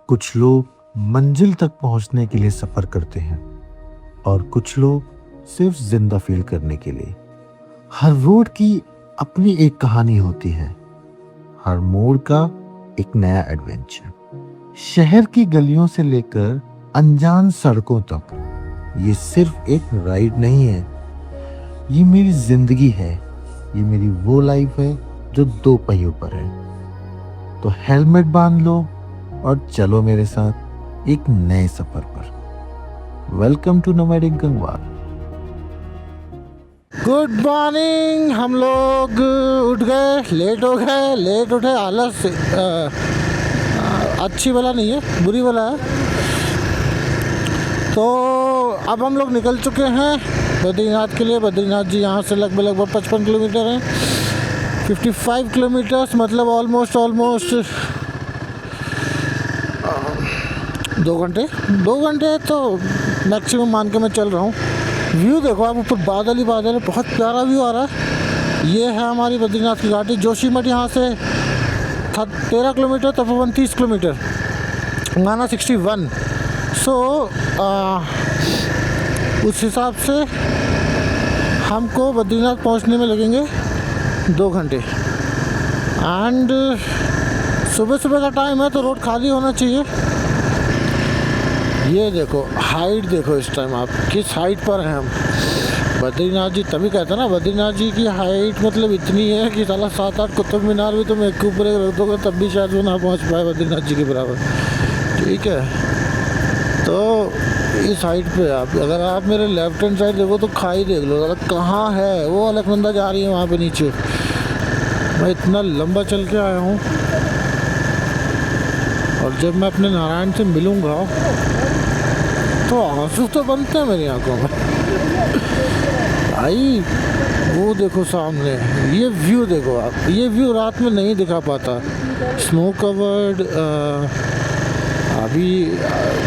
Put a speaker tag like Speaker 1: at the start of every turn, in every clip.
Speaker 1: कुछ लोग मंजिल तक पहुंचने के लिए सफर करते हैं और कुछ लोग सिर्फ जिंदा फील करने के लिए। हर रोड की अपनी एक कहानी होती है, हर मोड़ का एक नया एडवेंचर। शहर की गलियों से लेकर अनजान सड़कों तक, ये सिर्फ एक राइड नहीं है, ये मेरी जिंदगी है। ये मेरी वो लाइफ है जो दो पहियों पर है। तो हेलमेट बांध लो और चलो मेरे साथ एक नए सफर पर। Welcome to nomadic Gangwar.
Speaker 2: Good morning. हम लोग उठ गए, लेट उठे। आलस अच्छी वाला नहीं है, बुरी वाला है। तो अब हम लोग निकल चुके हैं बद्रीनाथ के लिए। बद्रीनाथ जी यहाँ से लगभग 55 किलोमीटर हैं, 55 किलोमीटर्स, मतलब ऑलमोस्ट 2 घंटे तो मैक्सिमम मान के मैं चल रहा हूँ। व्यू देखो आप, ऊपर बादल ही बादल है, बहुत प्यारा व्यू आ रहा है। ये है हमारी बद्रीनाथ की घाटी। जोशीमठ यहाँ से 13 किलोमीटर, तपोवन 30 किलोमीटर, गाना 61। सो उस हिसाब से हमको बद्रीनाथ पहुँचने में लगेंगे 2 घंटे। एंड सुबह का टाइम है तो रोड खाली होना चाहिए। ये देखो हाइट, देखो इस टाइम आप किस हाइट पर हैं हम। बद्रीनाथ जी तभी कहते हैं ना, बद्रीनाथ जी की हाइट मतलब इतनी है कि साला 7-8 कुतुब मीनार भी तुम एक के ऊपर एक रख दोगे तब भी शायद वो ना पहुंच पाए बद्रीनाथ जी के बराबर। ठीक है, तो इस हाइट पे आप अगर आप मेरे लेफ्ट हैंड साइड देखो तो खाई देख लो, कहाँ है वो अलकनंदा जा रही है वहाँ पे नीचे। मैं इतना लंबा चल के आया हूँ और जब मैं अपने नारायण से मिलूँगा तो आंसू तो बनते हैं मेरी आंखों में भाई। वो देखो सामने, ये व्यू देखो आप, ये व्यू रात में नहीं दिखा पाता। स्नो कवर्ड, अभी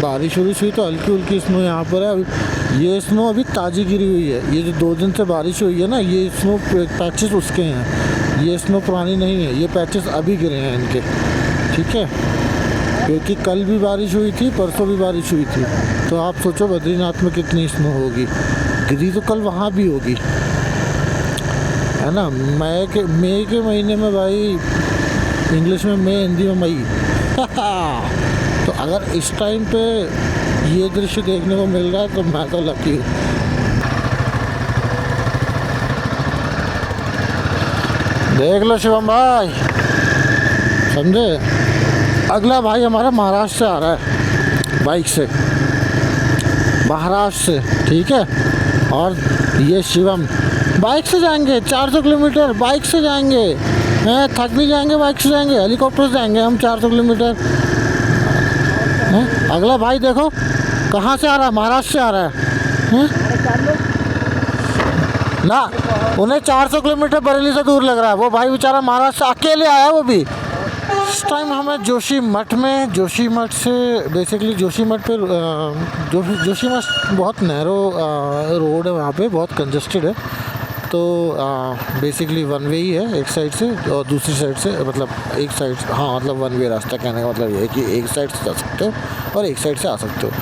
Speaker 2: बारिश हुई तो हल्की हल्की स्नो यहाँ पर है। अभी ये स्नो अभी ताज़ी गिरी हुई है। ये जो 2 दिन से बारिश हुई है ना, ये स्नो पैचेस उसके हैं, ये स्नो पुरानी नहीं है, ये पैचेस अभी गिरे हैं इनके। ठीक है, क्योंकि कल भी बारिश हुई थी, परसों भी बारिश हुई थी। तो आप सोचो बद्रीनाथ में कितनी स्नो होगी। गिरी तो कल वहाँ भी होगी, है ना। मई के महीने में भाई, इंग्लिश में मई, हिंदी में मई तो अगर इस टाइम पे ये दृश्य देखने को मिल रहा है तो मैं तो लकी हूँ। देख लो शिवम भाई, समझे। अगला भाई हमारा महाराष्ट्र से आ रहा है, बाइक से, महाराष्ट्र से। ठीक है, और ये शिवम बाइक से जाएंगे 400 किलोमीटर, बाइक से जाएंगे, थक भी जाएंगे, बाइक से जाएंगे, हेलीकॉप्टर से जाएंगे हम 400 किलोमीटर। अगला भाई देखो कहाँ से आ रहा है, महाराष्ट्र से आ रहा है। ना, उन्हें 400 किलोमीटर बरेली से दूर लग रहा है। वो भाई बेचारा महाराष्ट्र से अकेले आया, वो भी। इस टाइम हमें जोशीमठ से बेसिकली जोशीमठ पे जोशीमठ बहुत नैरो रोड है, वहाँ पे बहुत कंजस्टेड है। तो बेसिकली वन वे ही है एक साइड से, और दूसरी साइड से मतलब एक साइड, हाँ मतलब वन वे रास्ता। कहने का मतलब ये है कि एक साइड से जा सकते हो और एक साइड से आ सकते हो।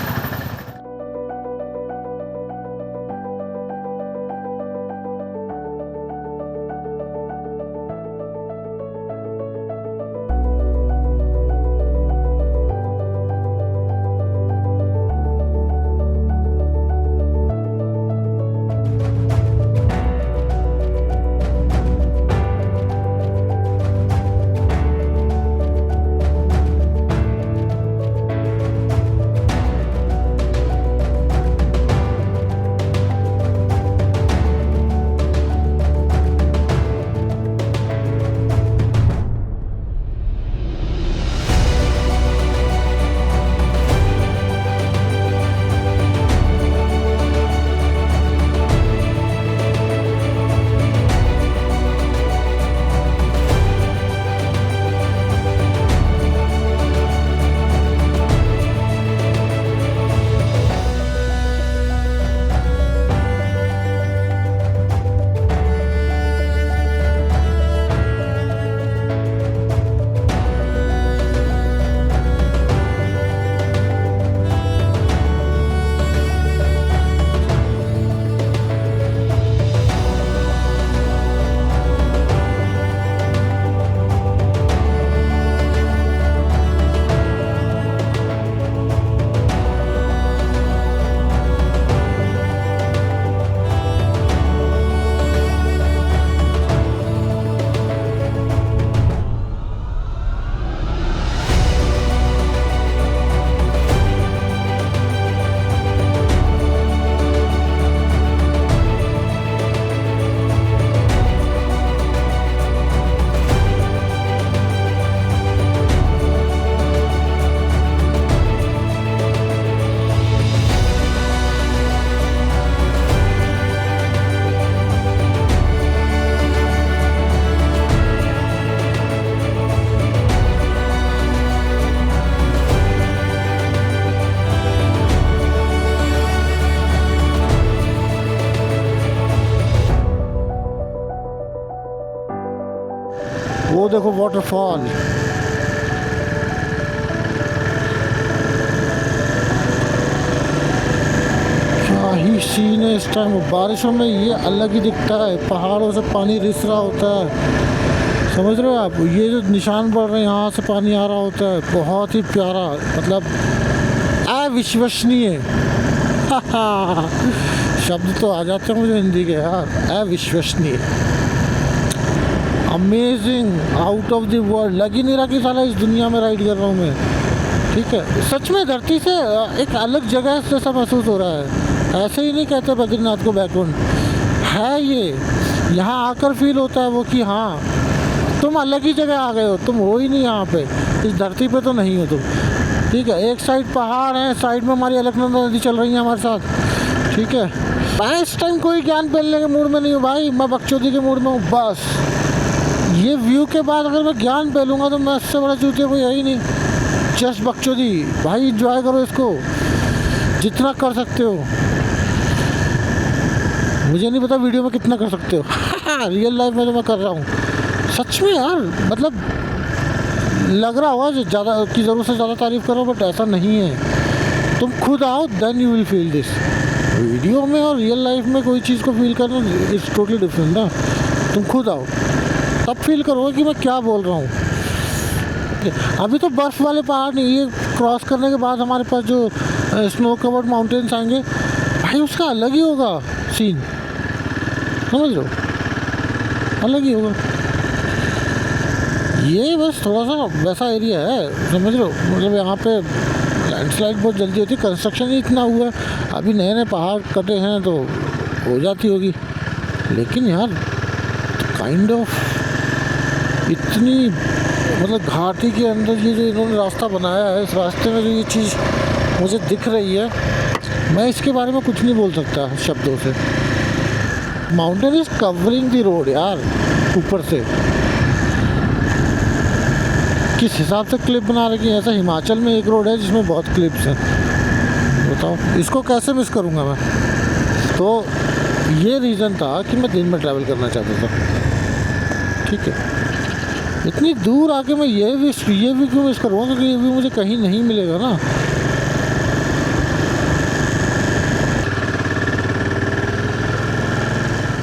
Speaker 2: देखो वाटरफॉल। क्या ही सीन है इस टाइम। बारिशों में ये अलग ही दिखता है, पहाड़ों से पानी रिस रहा होता है, समझ रहे हो आप। ये जो निशान पड़ रहे हैं यहाँ से पानी आ रहा होता है, बहुत ही प्यारा, मतलब अविश्वसनीय। शब्द तो आ जाते हैं मुझे हिंदी के यार, अविश्वसनीय, amazing, out of the world. लग ही नहीं रहा कि साला इस दुनिया में राइड कर रहा हूँ मैं, ठीक है। सच में धरती से एक अलग जगह जैसा महसूस हो रहा है। ऐसे ही नहीं कहते बद्रीनाथ को बैकवर्ड है ये, यहाँ आकर फील होता है वो कि हाँ तुम अलग ही जगह आ गए हो, तुम हो ही नहीं यहाँ पे, इस धरती पे तो नहीं हो तुम, ठीक है। एक साइड पहाड़ है, साइड में हमारी अलकनंदा नदी चल रही है हमारे साथ, ठीक है। मैं इस टाइम कोई ज्ञान फैलने के मूड में नहीं हूँ भाई, मैं बकचोदी के मूड में हूँ बस। ये व्यू के बाद अगर मैं ज्ञान फैलूँगा तो मैं इससे बड़ा चूतिया कोई है ही नहीं। जस्ट बकचोदी भाई, इंजॉय करो इसको जितना कर सकते हो। मुझे नहीं पता वीडियो में कितना कर सकते हो रियल लाइफ में तो मैं कर रहा हूँ सच में यार। मतलब लग रहा होगा ज़्यादा की ज़रूरत से ज़्यादा तारीफ़ करो, बट ऐसा नहीं है। तुम खुद आओ then you will feel this. Video में और रियल लाइफ में कोई चीज़ को फील करना इज़ टोटली डिफरेंट ना। तुम खुद आओ तब फील करोगे कि मैं क्या बोल रहा हूँ। अभी तो बर्फ़ वाले पहाड़ नहीं, ये क्रॉस करने के बाद हमारे पास जो स्नो कवर्ड माउंटेन्स आएंगे भाई, उसका अलग ही होगा सीन, समझ लो, अलग ही होगा। ये बस थोड़ा सा वैसा एरिया है, समझ लो, मतलब यहाँ पे लैंडस्लाइड बहुत जल्दी होती है, कंस्ट्रक्शन ही इतना हुआ है, अभी नए नए पहाड़ कटे हैं तो हो जाती होगी। लेकिन यार काइंड ऑफ इतनी, मतलब घाटी के अंदर ये जो इन्होंने रास्ता बनाया है, इस रास्ते में जो ये चीज़ मुझे दिख रही है, मैं इसके बारे में कुछ नहीं बोल सकता शब्दों से। Mountain is covering the road यार, ऊपर से किस हिसाब से क्लिप बना रखी है। ऐसा हिमाचल में एक रोड है जिसमें बहुत क्लिप्स हैं, बताओ इसको कैसे मिस करूँगा मैं। तो ये रीज़न था कि मैं दिन में ट्रैवल करना चाहता था, ठीक है। इतनी दूर आके मैं ये भी क्यों मिस करूँगा, क्योंकि ये भी मुझे कहीं नहीं मिलेगा ना।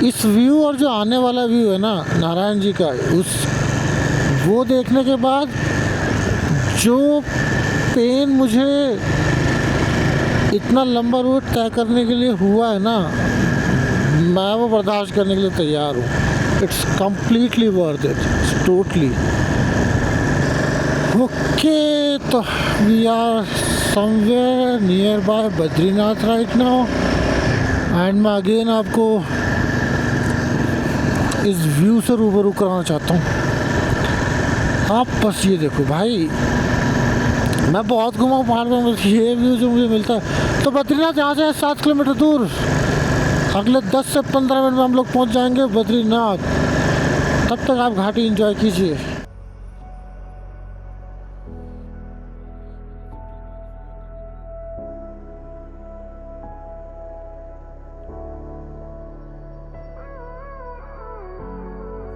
Speaker 2: इस व्यू और जो आने वाला व्यू है ना नारायण जी का, वो देखने के बाद जो पेन मुझे इतना लंबा रूट तय करने के लिए हुआ है ना, मैं वो बर्दाश्त करने के लिए तैयार हूँ। It's completely worth it, totally okay. तो we are somewhere near by Badrinath right now, and मैं अगेन आपको इस व्यू से रूबरू कराना चाहता हूँ। आप बस ये देखो भाई, मैं बहुत घुमा पहाड़ में, ये व्यू जो मुझे मिलता है। तो बद्रीनाथ यहाँ से 7 किलोमीटर दूर, अगले 10 से 15 मिनट में हम लोग पहुँच जाएंगे बद्रीनाथ। तब तक आप घाटी एंजॉय कीजिए।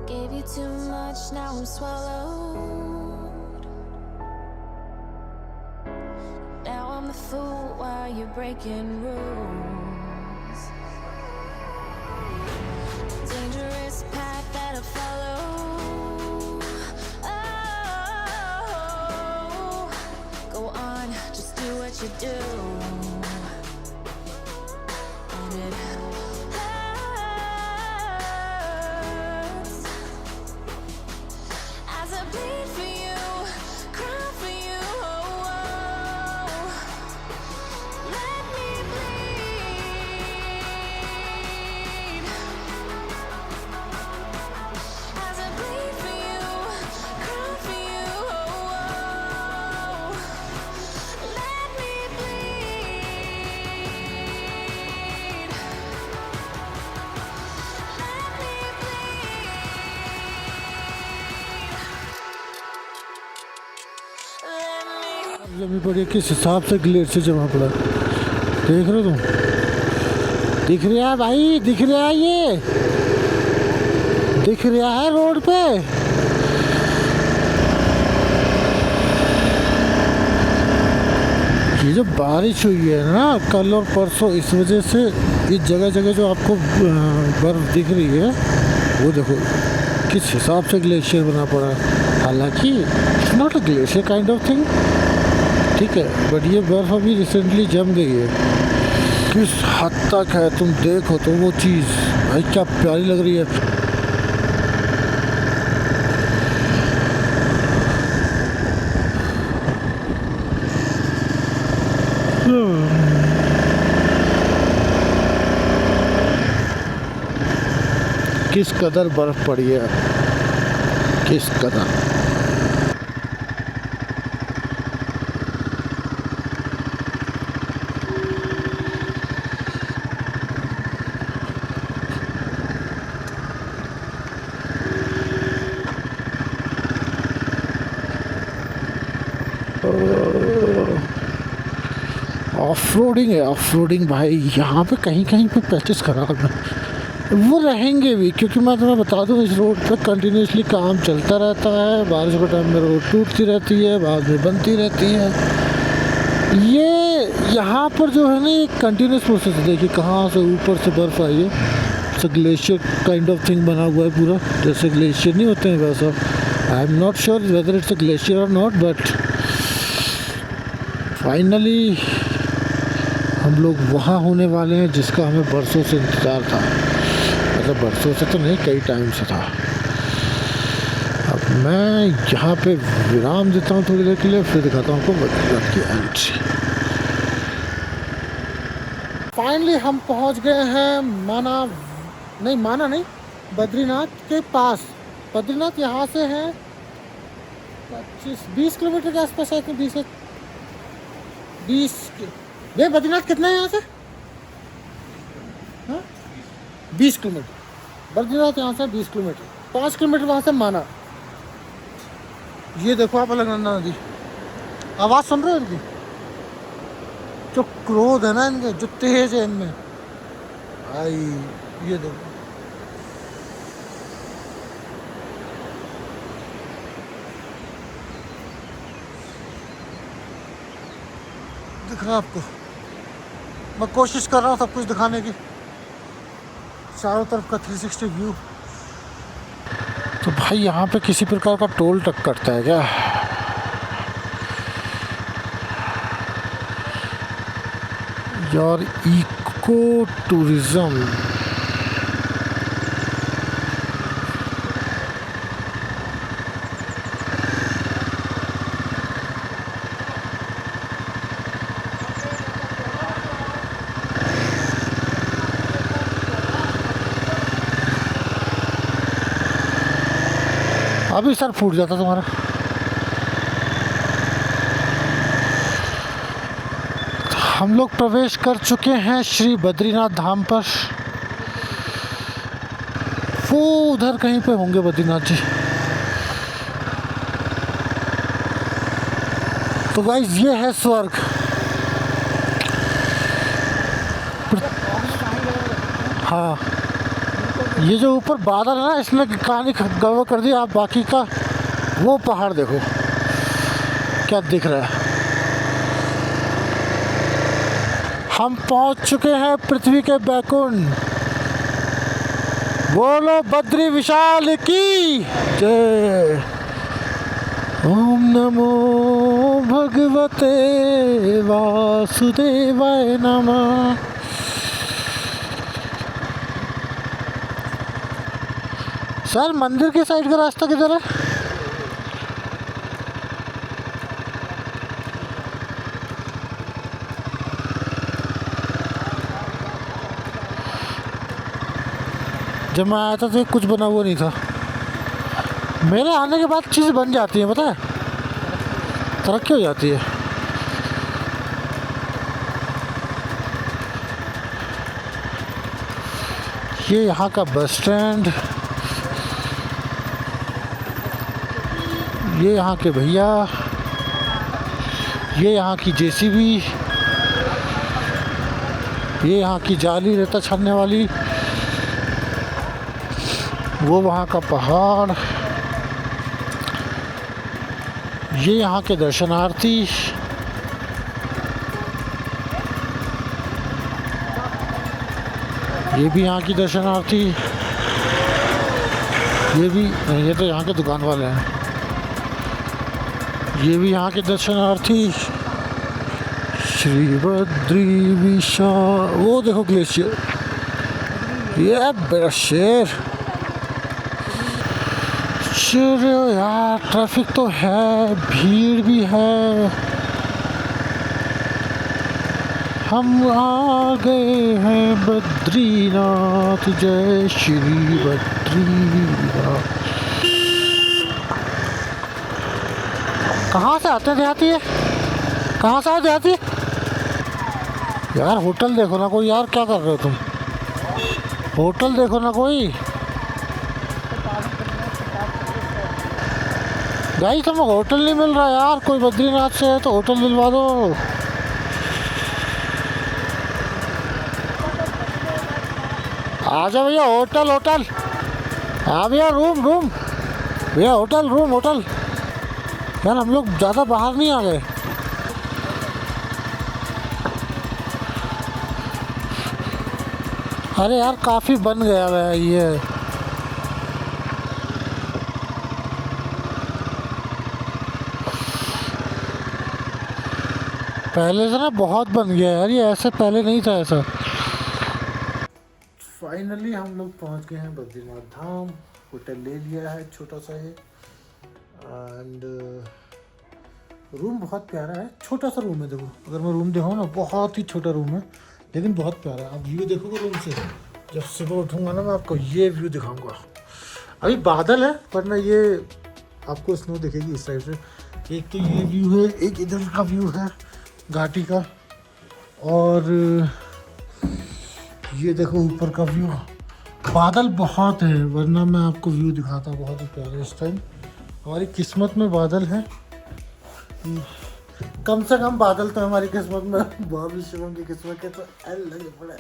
Speaker 3: Gave you too much, now I'm swallowed. Now I'm the fool while you're breaking rules. Dangerous path that I follow. Oh, go on, just do what you do. And it bleed for you, cry for you, oh, oh. Let me bleed. As I bleed for you, cry for you, oh, oh. Let me bleed. Let me
Speaker 2: जमी पड़ी, किस हिसाब से glacier जमा पड़ा, देख रहे हो तुम? दिख रहा है भाई, दिख रहा है, ये दिख रहा है रोड पे। ये जो बारिश हुई है ना कल और परसों, इस वजह से ये जगह जगह जो आपको बर्फ़ दिख रही है, वो देखो किस हिसाब से ग्लेशियर बना पड़ा है। हालांकि it's not a glacier kind of thing, ठीक है, बट ये बर्फ़ अभी रिसेंटली जम गई है। किस हद तक है तुम देखो तो वो चीज़, भाई क्या प्यारी लग रही है। किस कदर बर्फ़ पड़ी है, किस कदर। ऑफ रोडिंग है, ऑफ रोडिंग भाई। यहाँ पे कहीं कहीं पे पैचेस खराब हैं, वो रहेंगे भी, क्योंकि मैं तुम्हें बता दूँ इस रोड पे कंटिन्यूसली काम चलता रहता है। बारिश के टाइम में रोड टूटती रहती है, बाद में बनती रहती है। ये यहाँ पर जो है ना एक कंटिन्यूस प्रोसेस है। देखिए कहाँ से ऊपर से बर्फ़ आई है, तो ग्लेशियर काइंड ऑफ थिंग बना हुआ है पूरा, जैसे ग्लेशियर नहीं होते हैं वैसा। I am not sure whether it's a glacier और नॉट, बट फाइनली हम लोग वहाँ होने वाले हैं जिसका हमें बरसों से इंतज़ार था। मतलब बरसों से तो नहीं, कई टाइम से था। अब मैं यहाँ पे विराम देता हूँ थोड़ी देर के लिए, फिर दिखाता हूँ आपको बद्रीनाथ की एंट्री। फाइनली हम पहुँच गए हैं माना नहीं, बद्रीनाथ के पास। बद्रीनाथ यहाँ से है 25-20 किलोमीटर के आसपास है, 20 भैया बद्रीनाथ कितना है यहाँ से? हाँ 20 किलोमीटर बद्रीनाथ यहाँ से, 20 किलोमीटर। 5 किलोमीटर वहाँ से माना। ये देखो आप अलकनंदा नदी, आवाज़ सुन रहे हो इनकी? जो क्रोध है ना इनके, जो तेज है इनमें भाई, ये देखो। दिख रहा है आपको? मैं कोशिश कर रहा हूँ सब कुछ दिखाने की, चारों तरफ का 360 व्यू। तो भाई यहाँ पे किसी प्रकार का टोल टक करता है क्या? यार इको टूरिज्म, अभी सर फूट जाता तुम्हारा। हम लोग प्रवेश कर चुके हैं श्री बद्रीनाथ धाम पर। वो उधर कहीं पे होंगे बद्रीनाथ जी। तो गाइस ये है स्वर्ग। हाँ ये जो ऊपर बादल है ना, इसने कहानी गड़बड़ कर दी। आप बाकी का वो पहाड़ देखो क्या दिख रहा है। हम पहुंच चुके हैं पृथ्वी के बैकुंठ। बोलो बद्री विशाल की जय। ओम नमो भगवते वासुदेवाय नमः। सर मंदिर की साइड का रास्ता किधर है? जब मैं आया था तो कुछ बना हुआ नहीं था। मेरे आने के बाद चीज़ें बन जाती हैं, पता है, तरक्की हो जाती है। ये यहाँ का बस स्टैंड, ये यहाँ के भैया, ये यहाँ की जेसीबी, ये यहाँ की जाली रेता छानने वाली, वो वहाँ का पहाड़, ये यहाँ के दर्शनार्थी, ये भी यहाँ की दर्शनार्थी, ये भी नहीं, ये तो यहाँ के दुकान वाले हैं। ये भी यहाँ के दर्शनार्थी। श्री बद्री विशाल, वो देखो ग्लेशियर, ये बड़ा शेर। चलो यार, ट्रैफिक तो है, भीड़ भी है। हम आ गए हैं बद्रीनाथ, जय श्री बद्रीनाथ। कहाँ से आते जाती है, कहाँ से आ जाती है यार? होटल देखो ना कोई यार, क्या कर रहे हो तुम? होटल देखो ना कोई। गाइस हमें होटल नहीं मिल रहा यार, कोई बद्रीनाथ से है तो होटल दिलवा दो। आ जाओ भैया, होटल होटल। हाँ भैया, रूम रूम भैया, होटल रूम होटल। यार हम लोग ज़्यादा बाहर नहीं आ गए। अरे यार काफ़ी बन गया है ये। पहले से ना बहुत बन गया यार ये, ऐसे पहले नहीं था ऐसा। फाइनली हम लोग पहुंच गए हैं बद्रीनाथ धाम। होटल ले लिया है छोटा सा है, एंड रूम बहुत प्यारा है। छोटा सा रूम है, देखो अगर मैं रूम दिखाऊँ ना, बहुत ही छोटा रूम है लेकिन बहुत प्यारा है। आप व्यू देखोगे रूम से, जब सुबह उठूँगा ना मैं आपको ये व्यू दिखाऊँगा। अभी बादल है वरना ये आपको स्नो दिखेगी इस साइड से। एक तो ये व्यू है, एक इधर का व्यू है घाटी का, और ये देखो ऊपर का व्यू। बादल बहुत है वरना मैं आपको व्यू दिखाता, बहुत ही प्यारा। इस टाइम हमारी किस्मत में बादल है, कम से कम बादल तो हमारी किस्मत में। बाबी शिवम की किस्मत के तो एल लगे पड़े।